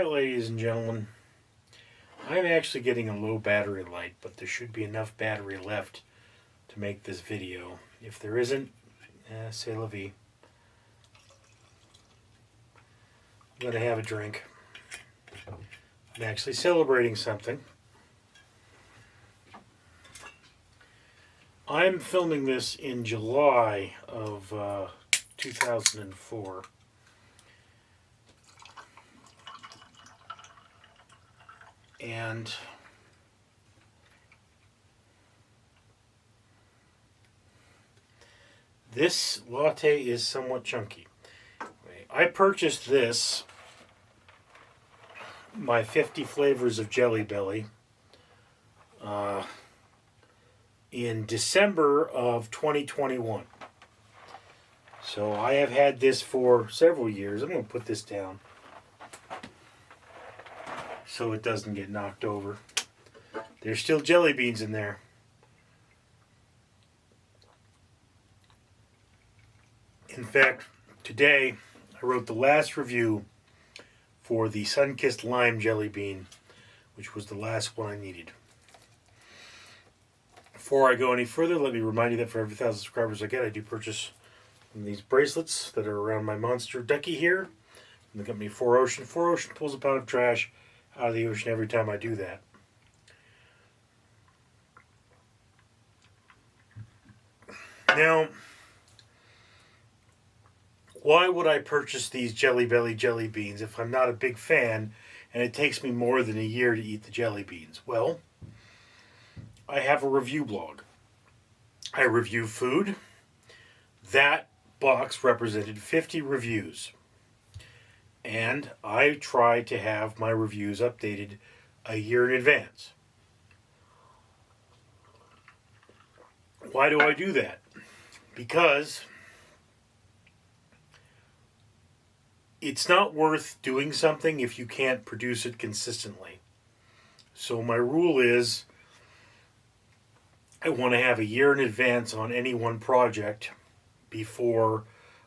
Alright, ladies and gentlemen, I'm actually getting a low battery light, but there should be enough battery left to make this video. If there isn't, c'est la vie. I'm going to have a drink. I'm actually celebrating something. I'm filming this in July of 2004. And this latte is somewhat chunky. I purchased this, my 50 flavors of Jelly Belly, in December of 2021. So I have had this for several years. I'm going to put this down so it doesn't get knocked over. There's still jelly beans in there. In fact, today I wrote the last review for the Sun-Kissed Lime Jelly Bean, which was the last one I needed. Before I go any further, let me remind you that for every 1,000 subscribers I get, I do purchase these bracelets that are around my monster ducky here from the company 4Ocean. 4Ocean pulls a pound of trash out of the ocean every time I do that. Now, why would I purchase these Jelly Belly jelly beans if I'm not a big fan and it takes me more than a year to eat the jelly beans? Well, I have a review blog. I review food. That box represented 50 reviews. And I try to have my reviews updated a year in advance. Why do I do that? Because it's not worth doing something if you can't produce it consistently. So my rule is I want to have a year in advance on any one project before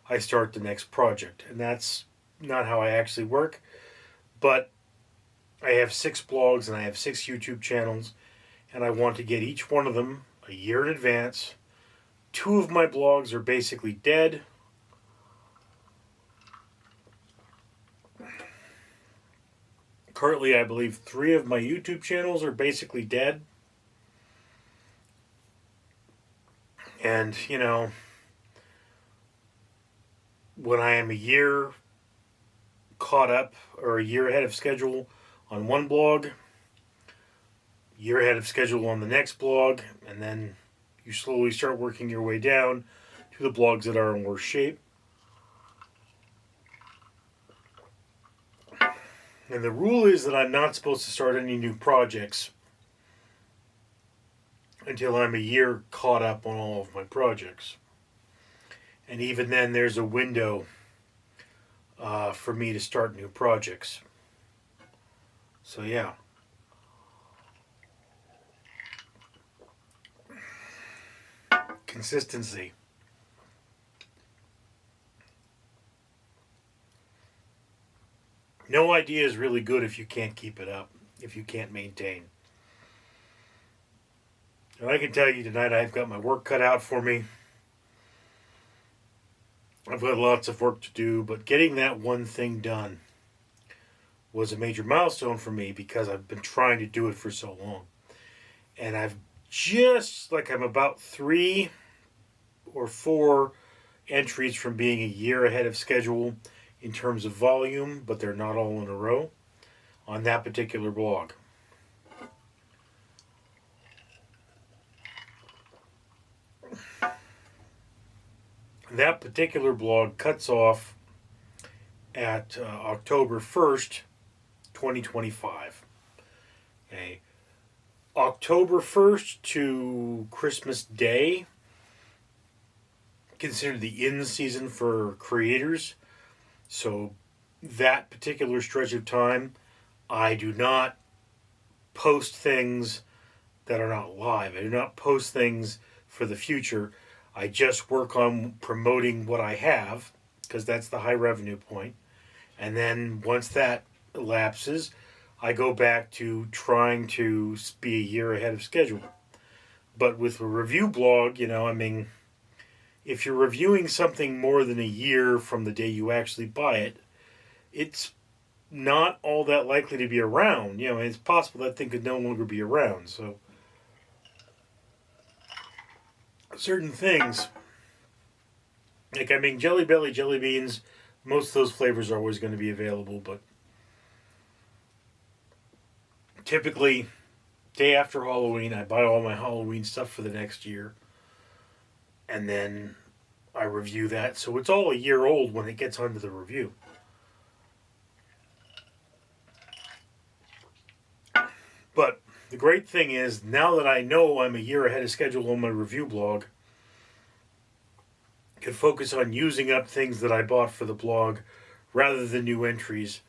I start the next project. And that's not how I actually work. But I have 6 blogs and I have 6 YouTube channels. And I want to get each one of them a year in advance. 2 of my blogs are basically dead. Currently, I believe 3 of my YouTube channels are basically dead. And, you know, when I am a year caught up or a year ahead of schedule on one blog, year ahead of schedule on the next blog, and then you slowly start working your way down to the blogs that are in worse shape. And the rule is that I'm not supposed to start any new projects until I'm a year caught up on all of my projects. And even then, there's a window for me to start new projects. So yeah. Consistency. No idea is really good if you can't keep it up, if you can't maintain. And I can tell you tonight I've got my work cut out for me. I've got lots of work to do, but getting that one thing done was a major milestone for me because I've been trying to do it for so long. And I'm about 3 or 4 entries from being a year ahead of schedule in terms of volume, but they're not all in a row on that particular blog. That particular blog cuts off at October 1st, 2025. Okay. October 1st to Christmas Day, considered the in season for creators. So that particular stretch of time, I do not post things that are not live. I do not post things for the future. I just work on promoting what I have, because that's the high revenue point. And then once that elapses, I go back to trying to be a year ahead of schedule. But with a review blog, I mean, if you're reviewing something more than a year from the day you actually buy it, it's not all that likely to be around. It's possible that thing could no longer be around. So, certain things, like, I mean, Jelly Belly jelly beans, most of those flavors are always going to be available, but typically, day after Halloween, I buy all my Halloween stuff for the next year, and then I review that. So it's all a year old when it gets onto the review. But the great thing is, now that I know I'm a year ahead of schedule on my review blog, I can focus on using up things that I bought for the blog rather than new entries.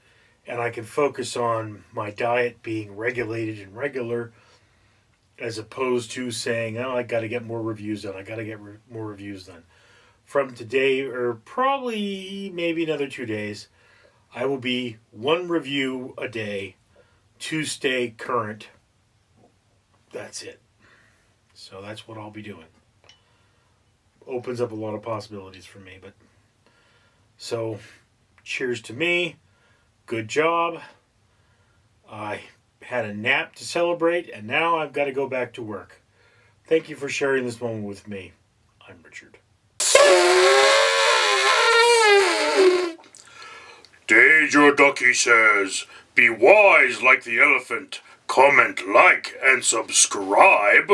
And I can focus on my diet being regulated and regular, as opposed to saying, oh, I got to get more reviews done. I got to get more reviews done. From today, or probably maybe another 2 days, I will be one review a day to stay current. That's it. So that's what I'll be doing. Opens up a lot of possibilities for me. But so, cheers to me. Good job. I had a nap to celebrate, and now I've got to go back to work. Thank you for sharing this moment with me. I'm Richard. Deja Ducky says, be wise like the elephant, comment, like, and subscribe.